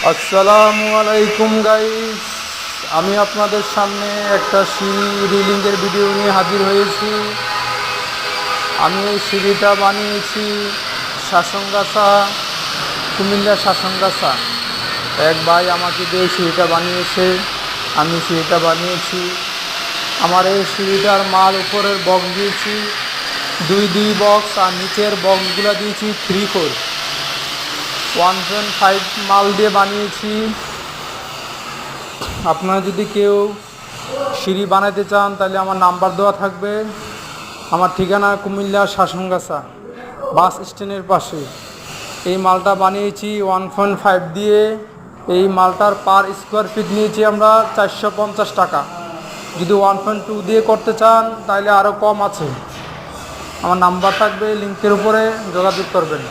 আসসালামু আলাইকুম গাইস, আমি আপনাদের সামনে একটা সিঁড়ি রিলিংয়ের ভিডিও নিয়ে হাজির হয়েছি। আমি এই সিঁড়িটা বানিয়েছি শাসনগাছা, কুমিল্লা শাসনগাছা। এক ভাই আমাকে দিয়ে সিঁড়িটা বানিয়েছে, আমি সিঁড়িটা বানিয়েছি। আমার এই সিঁড়িটার মাল উপরের বক্স দিয়েছি দুই বক্স, আর নিচের বক্সগুলো দিয়েছি 3/4 1.5 মাল দিয়ে বানিয়েছি। আপনারা যদি কেউ সিঁড়ি বানাতে চান তাহলে আমার নাম্বার দেওয়া থাকবে। আমার ঠিকানা কুমিল্লা শাসনগাছা বাস স্ট্যান্ডের পাশে। এই মালটা বানিয়েছি 1.5 দিয়ে। এই মালটার পার স্কোয়ার ফিট নিয়েছি আমরা 450 টাকা। যদি 1.2 দিয়ে করতে চান তাহলে আরও কম আছে। আমার নাম্বার থাকবে লিঙ্কের উপরে, যোগাযোগ করবেন।